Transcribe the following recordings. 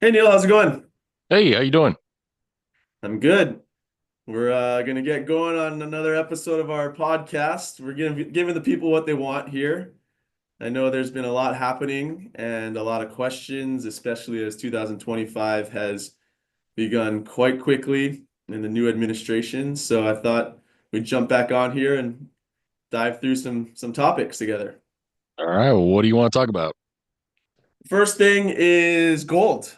Hey Neil, how's it going? Hey, how you doing? I'm good. We're gonna get going on another episode of our podcast. We're giving the people what they want here. I know there's been a lot happening and a lot of questions, especially as 2025 has begun quite quickly in the new administration. So I thought we'd jump back on here and dive through some topics together. All right, well, what do you want to talk about? First thing is gold.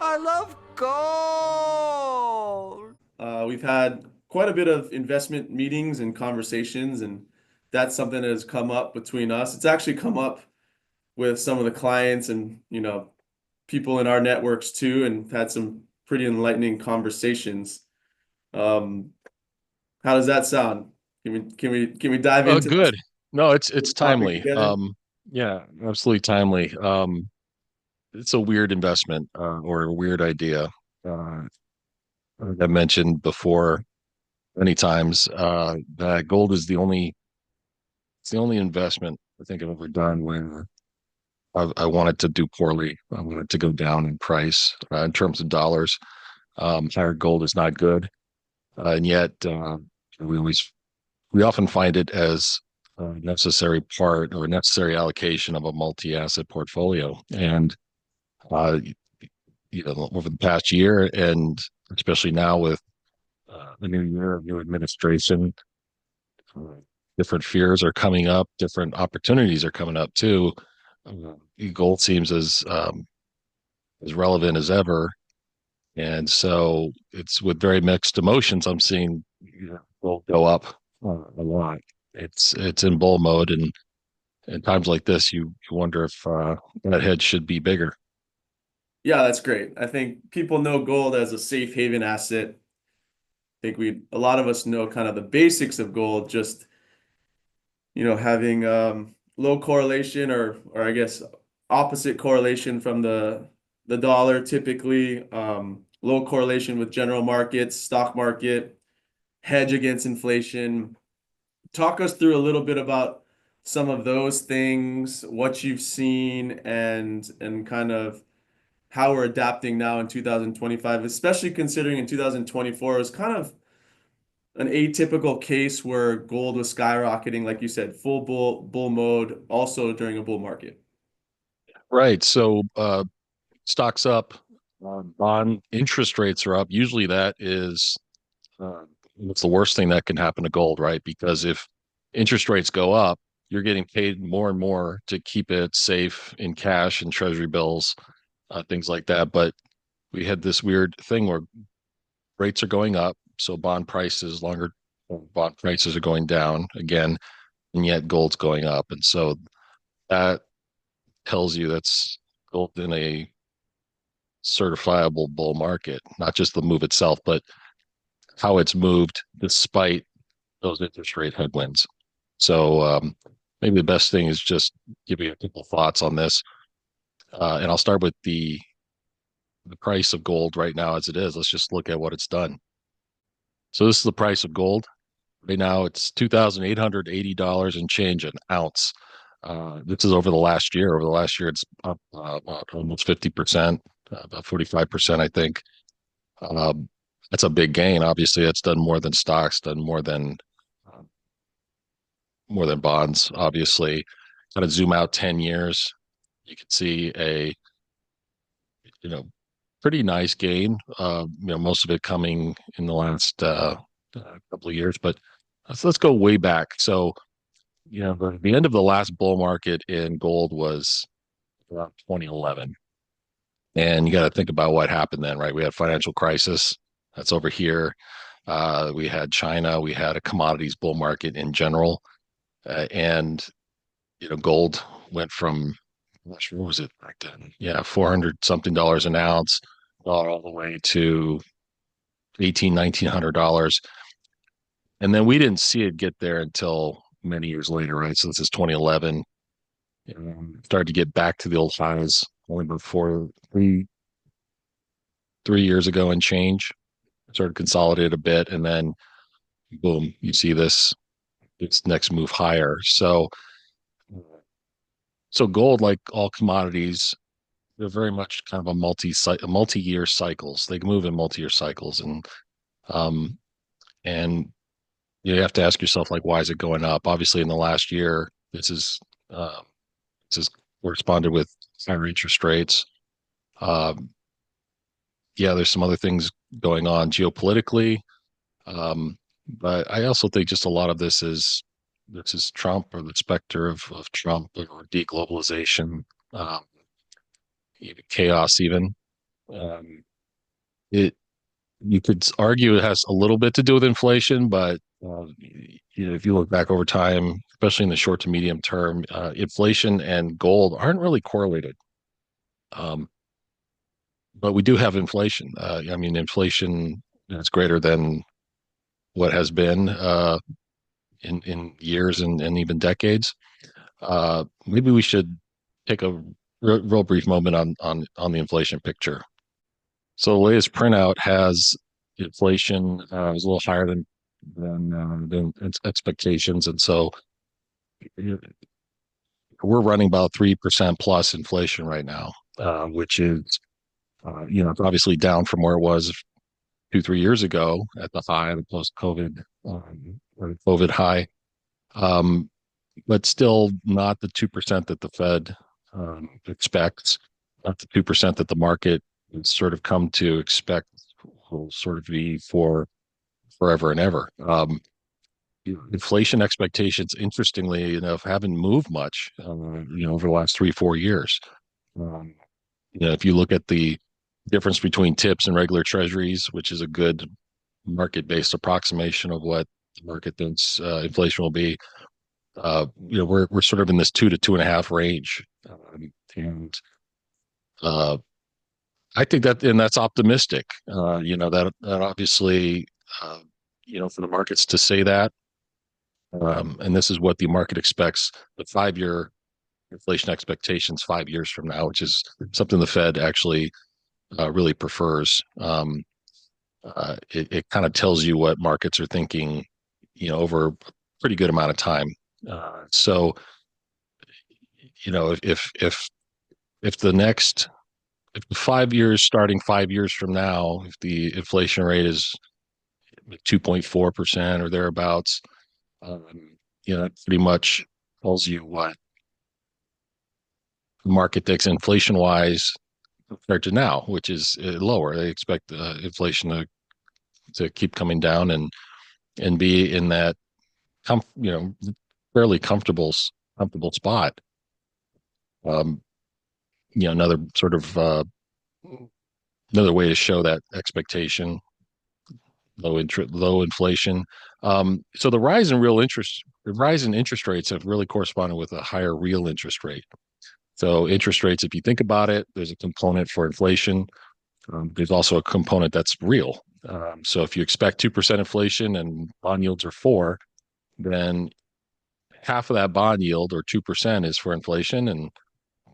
I love gold. We've had quite a bit of investment meetings and conversations, and that's something that has come up between us. It's actually come up with some of the clients and, people in our networks too, and had some pretty enlightening conversations. Um, how does that sound? Can we dive into Good. No, it's this topic timely. together? Yeah, absolutely timely. It's a weird investment or a weird idea. Uh, I mentioned before many times that gold is the only investment I think I've ever done where I wanted to do poorly. I wanted to go down in price in terms of dollars. Higher gold is not good, and yet we always we often find it as a necessary part or a necessary allocation of a multi-asset portfolio. And uh, over the past year, and especially now with the new year, new administration, uh, different fears are coming up, different opportunities are coming up too. Uh, Gold seems as relevant as ever, and so it's with very mixed emotions. I'm seeing gold go up a lot. It's in bull mode, and in times like this, you wonder if that hedge should be bigger. Yeah, that's great. I think people know gold as a safe haven asset. I think a lot of us know kind of the basics of gold, just having low correlation or I guess opposite correlation from the dollar typically, low correlation with general markets, stock market, hedge against inflation. Talk us through a little bit about some of those things, what you've seen, and kind of how we're adapting now in 2025, especially considering in 2024 it was kind of an atypical case where gold was skyrocketing, like you said, full bull mode, also during a bull market. Right. So stocks up, bond interest rates are up. Usually that is what's the worst thing that can happen to gold, right? Because if interest rates go up, you're getting paid more and more to keep it safe in cash and treasury bills, things like that. But we had this weird thing where rates are going up, so longer bond prices are going down again, and yet gold's going up, and so that tells you that's gold in a certifiable bull market, not just the move itself, but how it's moved despite those interest rate headwinds. So maybe the best thing is just give you a couple thoughts on this, and I'll start with the price of gold right now as it is. Let's just look at what it's done. So this is the price of gold. Right now, it's $2,880 and change an ounce. This is over the last year. Over the last year, it's up about almost 50%, about 45%, I think. Um, that's a big gain. Obviously, that's done more than stocks, done uh, more than bonds. Obviously, kind of zoom out 10 years, you can see a you know pretty nice gain. Most of it coming in the last couple of years, but let's go way back. So the end of the last bull market in gold was around 2011. And you got to think about what happened then, right? We had financial crisis. That's over here. We had China. We had a commodities bull market in general. And, gold went from, gosh, what was it back then? Yeah, 400 something dollars an ounce, all the way to 1900 dollars. And then we didn't see it get there until many years later, right? So this is 2011. Started to get back to the old highs only before 3 years ago and change. Started consolidate a bit, and then boom, you see this its next move higher. So gold, like all commodities, they're very much kind of a multi-year cycles. They move in multi-year cycles, um, and you have to ask yourself, like, why is it going up? Obviously, in the last year, uh, this is corresponded with higher interest rates. Um, yeah, there's some other things going on geopolitically, but I also think just a lot of this is Trump, or the specter of Trump, or deglobalization, um, even chaos, even. Um, it You could argue it has a little bit to do with inflation, but if you look back over time, especially in the short to medium term, inflation and gold aren't really correlated. Um, but we do have inflation. I mean, inflation is greater than what has been in years and even decades. Maybe we should take a real brief moment on the inflation picture. So the latest printout has inflation is a little higher than expectations, and so we're running about 3% plus inflation right now, which is it's obviously down from where it was 2 3 years ago at the high, the post COVID or COVID high, um, but still not the 2% that the Fed expects, not the 2% that the market has sort of come to expect will sort of be for forever and ever. Inflation expectations, interestingly enough, haven't moved much, over the last 3 4 years. Um, if you look at the difference between tips and regular treasuries, which is a good market-based approximation of what the market thinks inflation will be, we're sort of in this 2 to 2.5 range, and uh, I think that's optimistic. That obviously, uh, for the markets to say that, and this is what the market expects, the 5 year inflation expectations 5 years from now, which is something the Fed actually really prefers. It kind of tells you what markets are thinking, over a pretty good amount of time. So, if the next if the 5 years starting 5 years from now, if the inflation rate is 2.4% or thereabouts, um, that pretty much tells you what the market thinks inflation wise compared to now, which is lower. They expect inflation to keep coming down and be in that fairly comfortable spot. Um, another sort of another way to show that expectation, low inflation. So the rise in interest rates have really corresponded with a higher real interest rate. So interest rates, if you think about it, there's a component for inflation. There's also a component that's real. So if you expect 2% inflation and bond yields are 4, then half of that bond yield, or 2%, is for inflation, and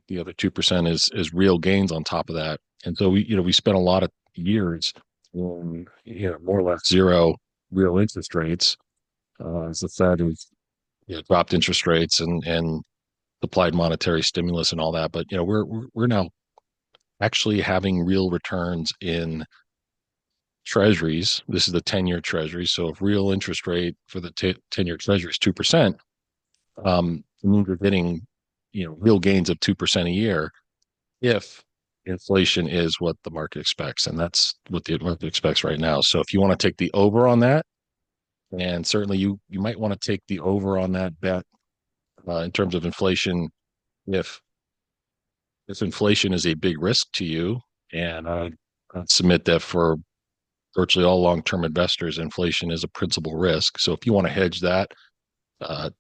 the other 2% is real gains on top of that. And so we spent a lot of years on more or less zero real interest rates, as the Fed has dropped interest rates and applied monetary stimulus and all that. But we're now actually having real returns in treasuries. This is the 10-year treasury. So if real interest rate for the 10-year treasury is 2%, it means we're getting real gains of 2% a year if inflation is what the market expects, and that's what the market expects right now. So if you want to take the over on that, and certainly you might want to take the over on that bet in terms of inflation, if inflation is a big risk to you, and I'd submit that for virtually all long-term investors, inflation is a principal risk. So if you want to hedge that, uh,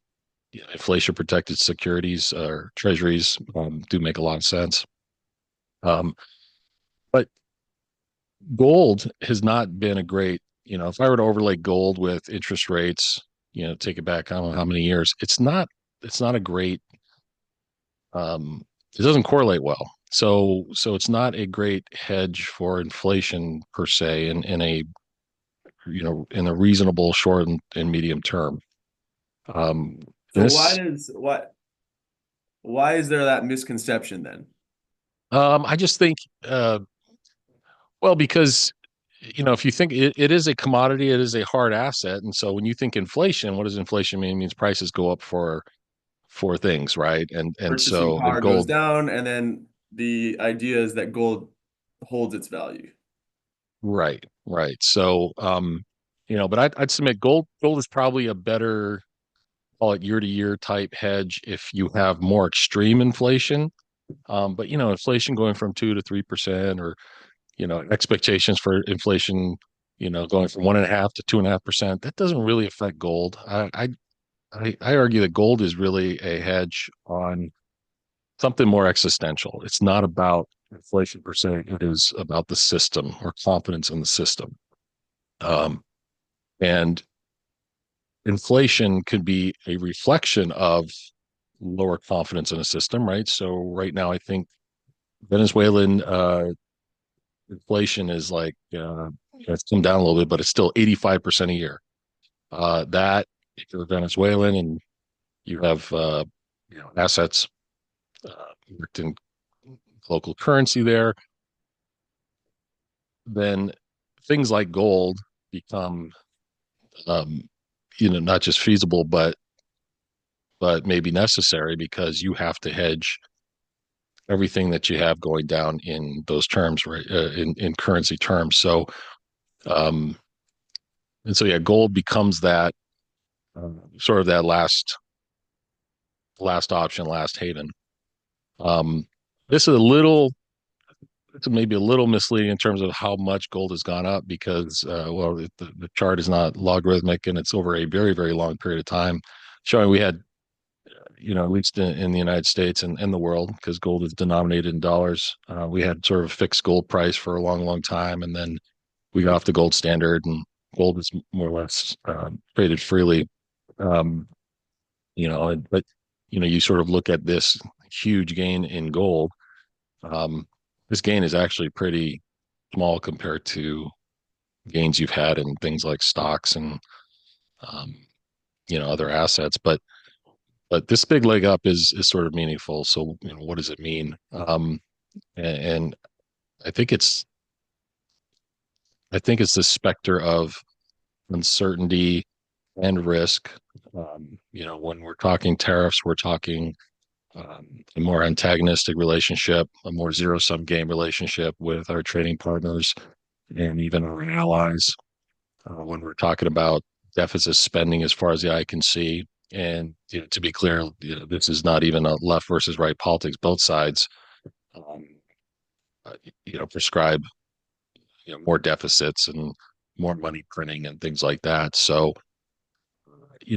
inflation protected securities or treasuries do make a lot of sense. Um, but gold has not been a great, if I were to overlay gold with interest rates, take it back, I don't know how many years, it's not a great, it doesn't correlate well. So it's not a great hedge for inflation per se in a reasonable short and medium term. Um, So this why is there that misconception then? I just think, well, because if you think it is a commodity, it is a hard asset, and so when you think inflation, what does inflation mean? It means prices go up for things, right? And Purchasing so and power goes gold, down, and then the idea is that gold holds its value. right, right. So but I'd submit gold is probably a better, call it year to year type hedge if you have more extreme inflation. But inflation going from 2 to 3%, or expectations for inflation, going from 1.5 to 2.5%, that doesn't really affect gold. I argue that gold is really a hedge on something more existential. It's not about inflation per se. It is about the system or confidence in the system. Um, and inflation could be a reflection of lower confidence in a system, right? So right now, I think Venezuelan inflation is like it's come down a little bit, but it's still 85% a year. That if you're Venezuelan and you have assets worked in local currency there, then things like gold become um, not just feasible, but maybe necessary, because you have to hedge everything that you have going down in those terms, right? In currency terms. So um, and so yeah, gold becomes that sort of that last option, last haven. Um, this is a little, it's maybe a little misleading in terms of how much gold has gone up, because well, the chart is not logarithmic, and it's over a very, very long period of time, showing we had, at least in the United States and the world, because gold is denominated in dollars. We had sort of a fixed gold price for a long, long time, and then we got off the gold standard, and gold is more or less traded freely. Um, but you sort of look at this huge gain in gold. Um, this gain is actually pretty small compared to gains you've had in things like stocks and um, other assets. But this big leg up is sort of meaningful. So what does it mean? And I think it's the specter of uncertainty and risk. When we're talking tariffs, we're talking a more antagonistic relationship, a more zero sum game relationship with our trading partners and even our allies. When we're talking about deficit spending as far as the eye can see. And to be clear, this is not even a left versus right politics. Both sides, um, prescribe more deficits and more money printing and things like that. So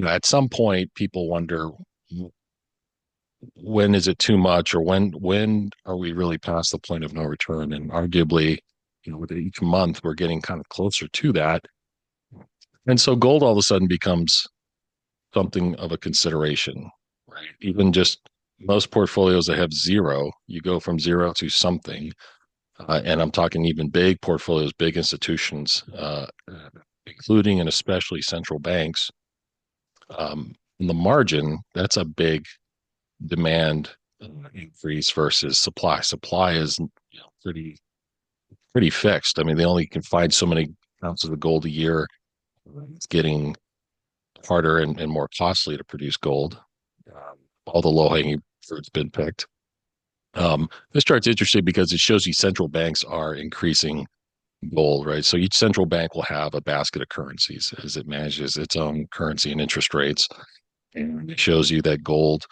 at some point, people wonder, when is it too much, or when are we really past the point of no return? And arguably, with each month, we're getting kind of closer to that. And so gold all of a sudden becomes something of a consideration, right? Even just most portfolios that have zero, you go from zero to something. And I'm talking even big portfolios, big institutions, including and especially central banks. In the margin, that's a big demand increase versus supply. Supply is pretty fixed. I mean, they only can find so many ounces of gold a year. It's getting harder and more costly to produce gold. All the low hanging fruit's been picked. This chart's interesting because it shows you central banks are increasing gold, right? So each central bank will have a basket of currencies as it manages its own currency and interest rates. And it shows you that gold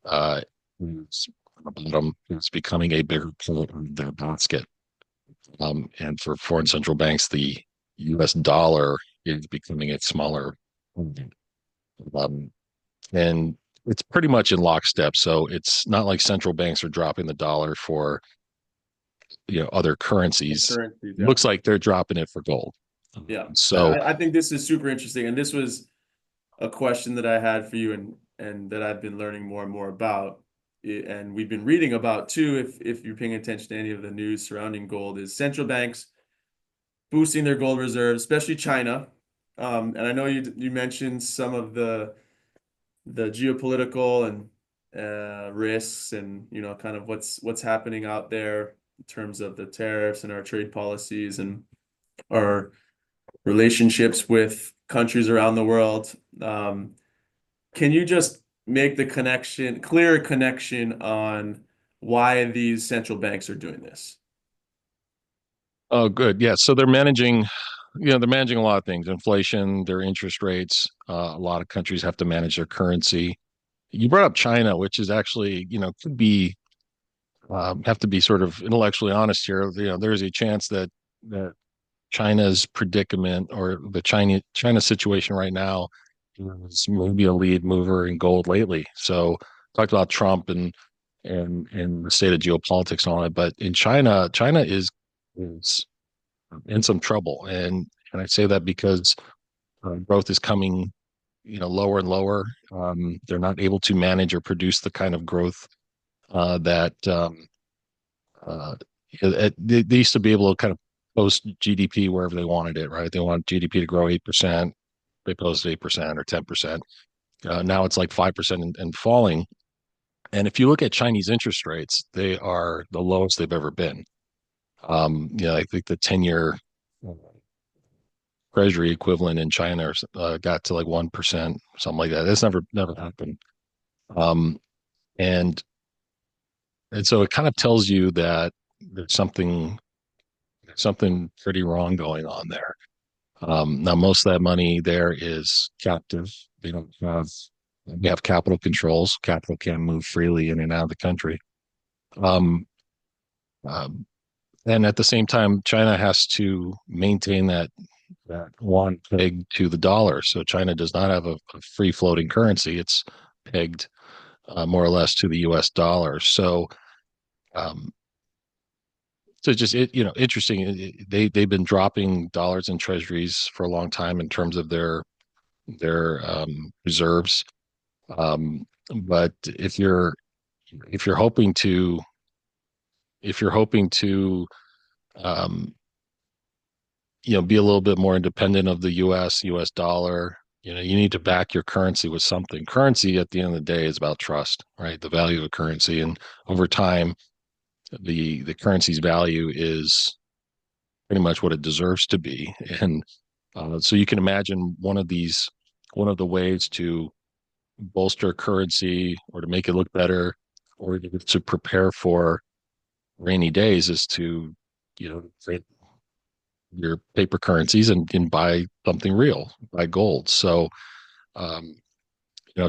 is on the bottom, is becoming a bigger part of their basket. And for foreign central banks, the US dollar is becoming a smaller. Um, and it's pretty much in lockstep. So it's not like central banks are dropping the dollar for other currencies. Currencies, yeah. Looks like they're dropping it for gold. Yeah. So I think this is super interesting. And this was a question that I had for you and that I've been learning more and more about. And we've been reading about too, if you're paying attention to any of the news surrounding gold, is central banks boosting their gold reserves, especially China. And I know you mentioned some of the geopolitical and risks and, kind of what's happening out there in terms of the tariffs and our trade policies and our relationships with countries around the world. Can you just make the clear connection on why these central banks are doing this? Oh, good. Yeah. So they're managing a lot of things, inflation, their interest rates. A lot of countries have to manage their currency. You brought up China, which is actually, could be have to be sort of intellectually honest here. There is a chance that China's predicament or the China situation right now is maybe a lead mover in gold lately. So talked about Trump and the state of geopolitics and all that, but in China is in some trouble, and I say that because growth is coming, lower and lower. They're not able to manage or produce the kind of growth that uh, they used to be able to kind of post GDP wherever they wanted it, right? They want GDP to grow 8%. They post 8% or 10%. Now it's like 5% and falling. And if you look at Chinese interest rates, they are the lowest they've ever been. I think the 10-year treasury equivalent in China got to like 1%, something like that. That's never happened. Um, and and so it kind of tells you that there's something pretty wrong going on there. Now, most of that money there is captive. They don't have they have capital controls. Capital can't move freely in and out of the country. Um, um, and at the same time, China has to maintain that one peg to the dollar. So China does not have a free floating currency. It's pegged more or less to the U.S. dollar. Um, so just interesting. They've been dropping dollars in treasuries for a long time in terms of their reserves. Um, but if you're hoping to if you're hoping to um, be a little bit more independent of the U.S. dollar, you need to back your currency with something. Currency at the end of the day is about trust, right? The value of a currency, and over time, the currency's value is pretty much what it deserves to be. And so you can imagine one of the ways to bolster currency or to make it look better or to prepare for rainy days is to, create your paper currencies and buy something real, buy gold. So, um,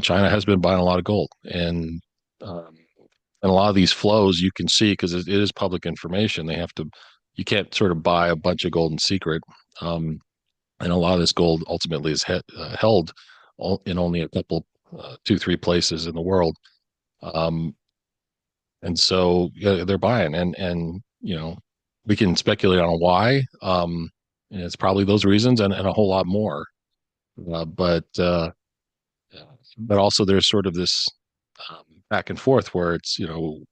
China has been buying a lot of gold, um, and a lot of these flows you can see because it is public information. You can't sort of buy a bunch of gold in secret. Um, and a lot of this gold ultimately is held in only a couple, two, three places in the world. Um, and so they're buying, and we can speculate on why. And it's probably those reasons and a whole lot more. But also there's sort of this back and forth where it's all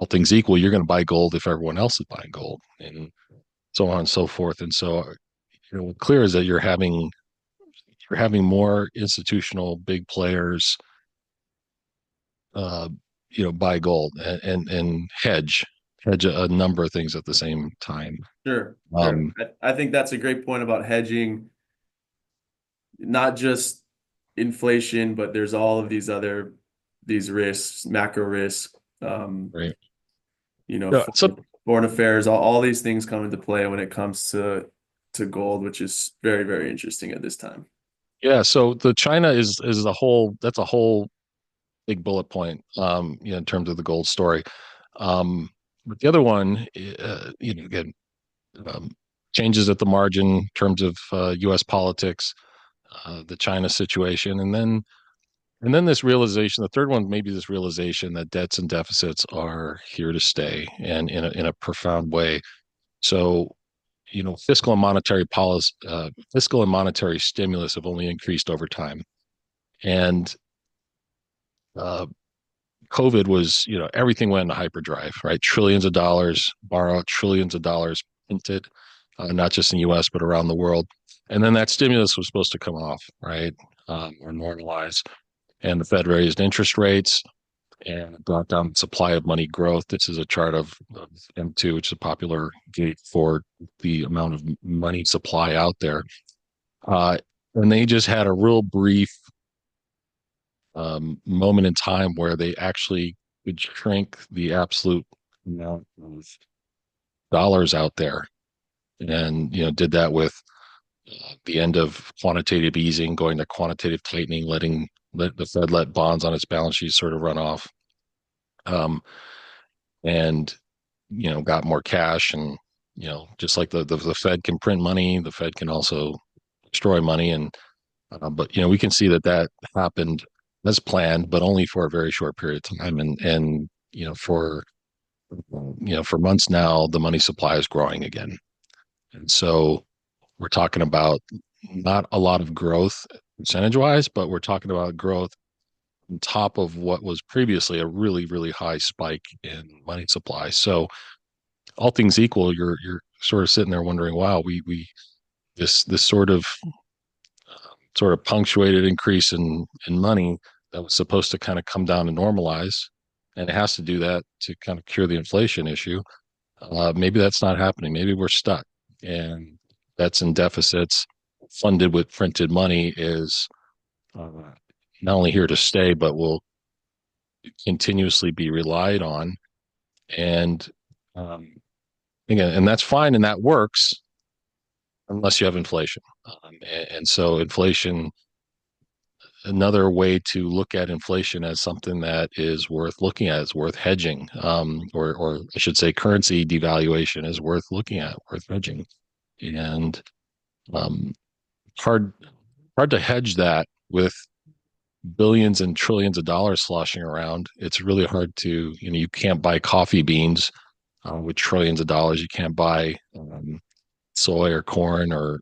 things equal, you're going to buy gold if everyone else is buying gold, and so on and so forth. And so what's clear is that you're having more institutional big players uh, buy gold and hedge a number of things at the same time. Sure, sure. Um, I think that's a great point about hedging, not just inflation, but there's all of these risks, macro risks, right. you know, Yeah. So foreign affairs, all these things come into play when it comes to gold, which is very, very interesting at this time. yeah. So the China is a whole. That's a whole big bullet point. In terms of the gold story. But the other one, again, um, changes at the margin in terms of U.S. politics, the China situation, and then this realization. The third one, maybe this realization that debts and deficits are here to stay, and in a profound way. So, fiscal and monetary stimulus have only increased over time, and uh, COVID was, everything went into hyperdrive, right? Trillions of dollars borrowed, trillions of dollars printed, not just in the U.S. but around the world, and then that stimulus was supposed to come off, right, or normalize, and the Fed raised interest rates. and it brought down the supply of money growth. This is a chart of M2, which is a popular gauge for the amount of money supply out there. And they just had a real brief moment in time where they actually could shrink the absolute amount of dollars out there, and did that with the end of quantitative easing, going to quantitative tightening, let the Fed let bonds on its balance sheet sort of run off, um, and got more cash. And just like the Fed can print money, the Fed can also destroy money. And but we can see that happened as planned, but only for a very short period of time. And for months now, the money supply is growing again. And so we're talking about not a lot of growth percentage wise, but we're talking about growth on top of what was previously a really, really high spike in money supply. So all things equal, you're sort of sitting there wondering, wow, we this sort of punctuated increase in money that was supposed to kind of come down and normalize, and it has to do that to kind of cure the inflation issue. Maybe that's not happening. Maybe we're stuck, and that's in deficits funded with printed money is uh, not only here to stay, but will continuously be relied on. And um, again, and that's fine, and that works unless you have inflation. And so inflation, another way to look at inflation as something that is worth looking at, is worth hedging, or I should say currency devaluation is worth looking at, worth hedging. And um, hard hard to hedge that with billions and trillions of dollars sloshing around. It's really hard to, you can't buy coffee beans with trillions of dollars. You can't buy soy or corn or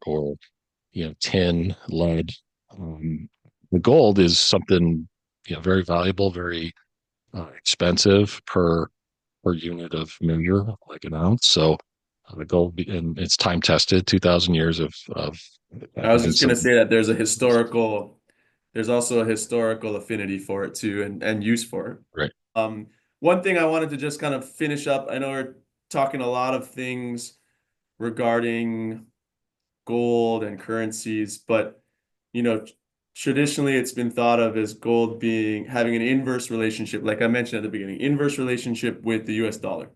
tin, lead. The gold is something very valuable, very expensive per unit of measure, like an ounce. So the gold, and it's time tested, 2,000 years of I was just evidence gonna of. say that there's also a historical affinity for it too, and use for it. Right. One thing I wanted to just kind of finish up, I know we're talking a lot of things regarding gold and currencies, but you know, traditionally it's been thought of as gold being having an inverse relationship, like I mentioned at the beginning, inverse relationship with the US dollar.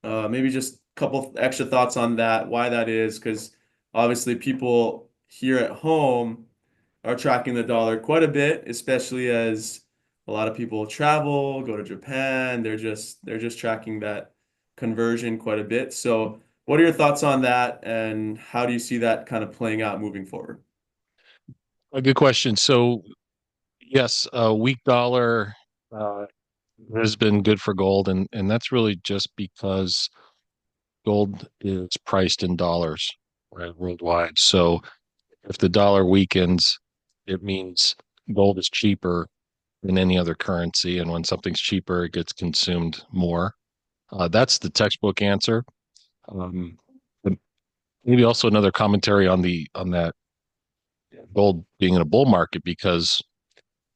Maybe just a couple extra thoughts on that, why that is, because obviously people here at home are tracking the dollar quite a bit, especially as a lot of people travel, go to Japan. They're just tracking that conversion quite a bit. So, what are your thoughts on that, and how do you see that kind of playing out moving forward? A good question. So yes, a weak dollar uh, has been good for gold, and that's really just because gold is priced in dollars, right, worldwide. So if the dollar weakens, it means gold is cheaper than any other currency, and when something's cheaper, it gets consumed more. That's the textbook answer. But maybe also another commentary on that gold being in a bull market, because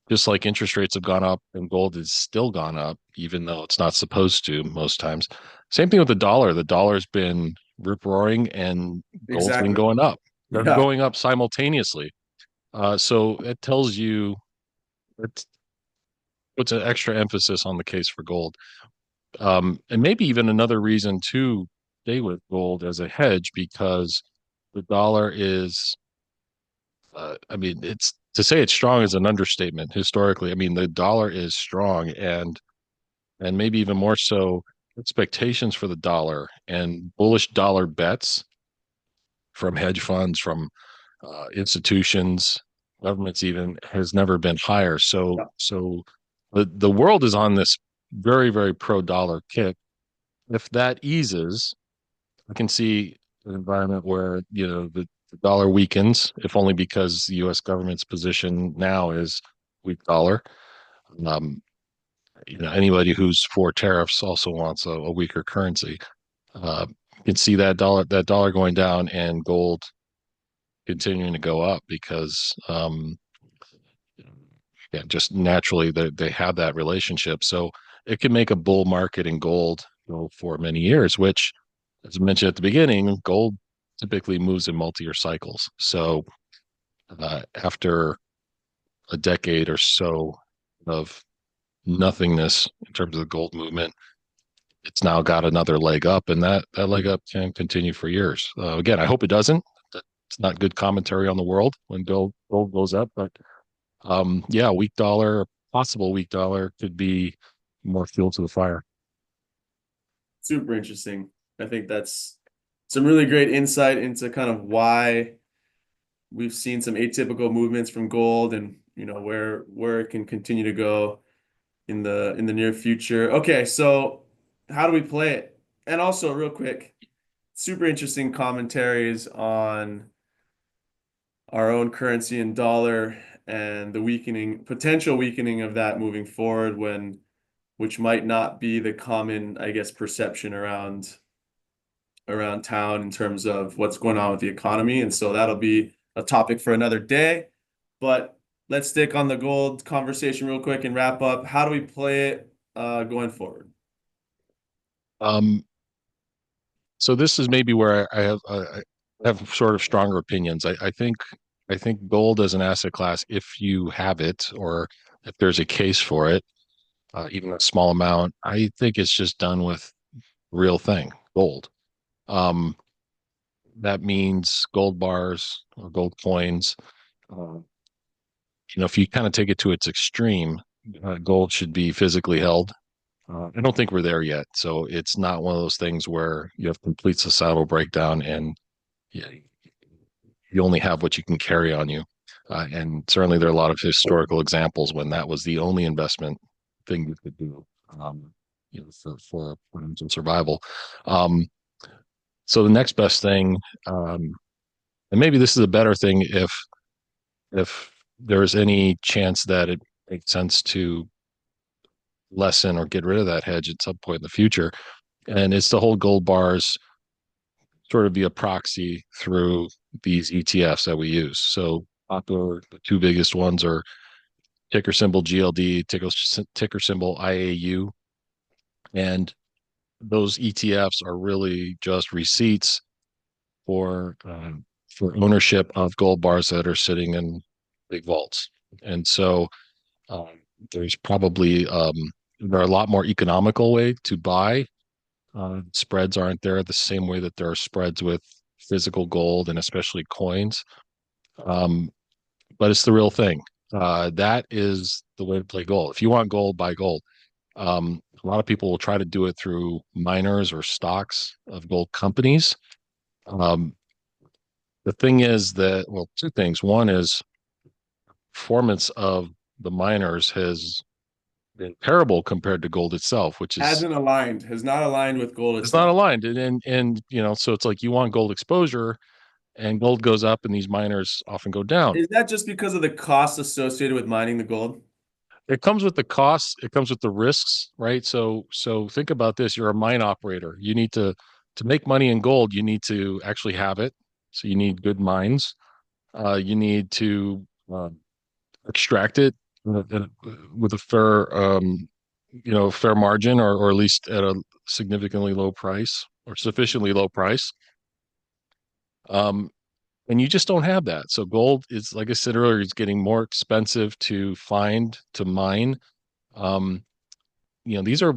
just like interest rates have gone up and gold has still gone up, even though it's not supposed to most times. Same thing with the dollar. The dollar's been rip roaring and gold's been Exactly. going up. They're Yeah. going up simultaneously. So it tells you, it puts an extra emphasis on the case for gold. And maybe even another reason to stay with gold as a hedge, because the dollar is, I mean, it's to say it's strong is an understatement historically. I mean, the dollar is strong, and maybe even more so, expectations for the dollar and bullish dollar bets from hedge funds, from institutions, governments even, has never been higher. Yeah. So the world is on this very, very pro dollar kick. If that eases, I can see an environment where the dollar weakens, if only because the U.S. government's position now is weak dollar. Um, Anybody who's for tariffs also wants a weaker currency. You can see that dollar going down and gold continuing to go up, because yeah, just naturally they have that relationship. So it can make a bull market in gold go for many years, which, as I mentioned at the beginning, gold typically moves in multi-year cycles. So after a decade or so of nothingness in terms of the gold movement, it's now got another leg up, and that leg up can continue for years. Again, I hope it doesn't. It's not good commentary on the world when gold goes up, but yeah, weak dollar, possible weak dollar could be more fuel to the fire. Super interesting. I think that's some really great insight into kind of why we've seen some atypical movements from gold and where it can continue to go in the near future. Okay, so how do we play it? And also, real quick, super interesting commentaries on our own currency and dollar and the potential weakening of that moving forward which might not be the common, I guess, perception around town in terms of what's going on with the economy. And so that'll be a topic for another day. But let's stick on the gold conversation real quick and wrap up. How do we play it going forward? Um, so this is maybe where I have sort of stronger opinions. I think gold as an asset class, if you have it or if there's a case for it, even a small amount, I think it's just done with real thing, gold. Um, that means gold bars or gold coins. Uh, if you kind of take it to its extreme, gold should be physically held. I don't think we're there yet. So it's not one of those things where you have complete societal breakdown and yeah, you only have what you can carry on you. And certainly there are a lot of historical examples when that was the only investment thing you could do, for some survival. Um, so the next best thing, and maybe this is a better thing if there's any chance that it makes sense to lessen or get rid of that hedge at some point in the future. And it's the whole gold bars sort of be a proxy through these ETFs that we use. So popular, the two biggest ones are ticker symbol GLD, ticker symbol IAU. And those ETFs are really just receipts for ownership of gold bars that are sitting in big vaults. And so um, there's probably there are a lot more economical way to buy. Spreads aren't there the same way that there are spreads with physical gold and especially coins. Um, but it's the real thing. That is the way to play gold. If you want gold, buy gold. A lot of people will try to do it through miners or stocks of gold companies. Um, the thing is that, well, two things. One is performance of the miners has been terrible compared to gold itself, which is Has not aligned with gold it's not itself. aligned. And so it's like you want gold exposure and gold goes up and these miners often go down. Is that just because of the costs associated with mining the gold? It comes with the costs, it comes with the risks, right? So think about this. You're a mine operator. You need to make money in gold, you need to actually have it. So you need good mines. You need to extract it with a fair margin or at least at a significantly low price or sufficiently low price. Um, and you just don't have that. So gold is, like I said earlier, it's getting more expensive to find, to mine. Um, these are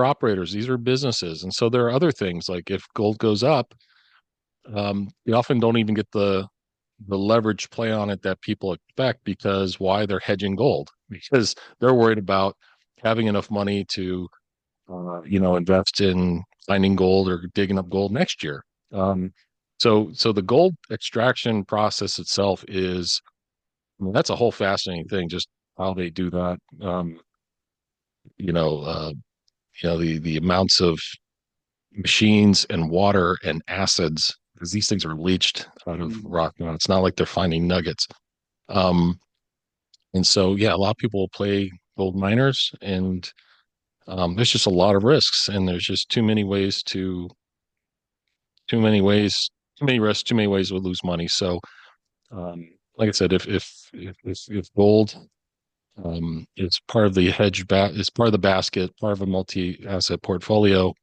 operators, these are businesses, and so there are other things like if gold goes up, you often don't even get the leverage play on it that people expect because why they're hedging gold because they're worried about having enough money to invest in finding gold or digging up gold next year. Um, so the gold extraction process itself is, I mean, that's a whole fascinating thing, just how they do that. You know, uh, the amounts of machines and water and acids because these things are leached out of Mm. rock. It's not like they're finding nuggets. Um, and so, yeah, a lot of people will play gold miners, and there's just a lot of risks, and there's just too many ways, too many risks, too many ways to lose money. So, like I said, if gold It's part of the it's part of the basket, part of a multi-asset portfolio.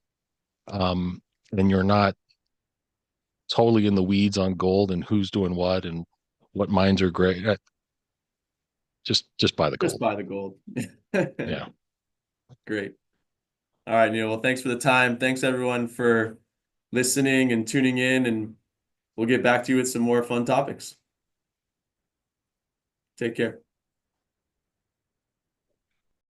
And you're not totally in the weeds on gold and who's doing what and what mines are great. Just buy the Just gold. buy the gold. Yeah. Great. All right, Neil. Well, thanks for the time. Thanks everyone for listening and tuning in, and we'll get back to you with some more fun topics. Take care.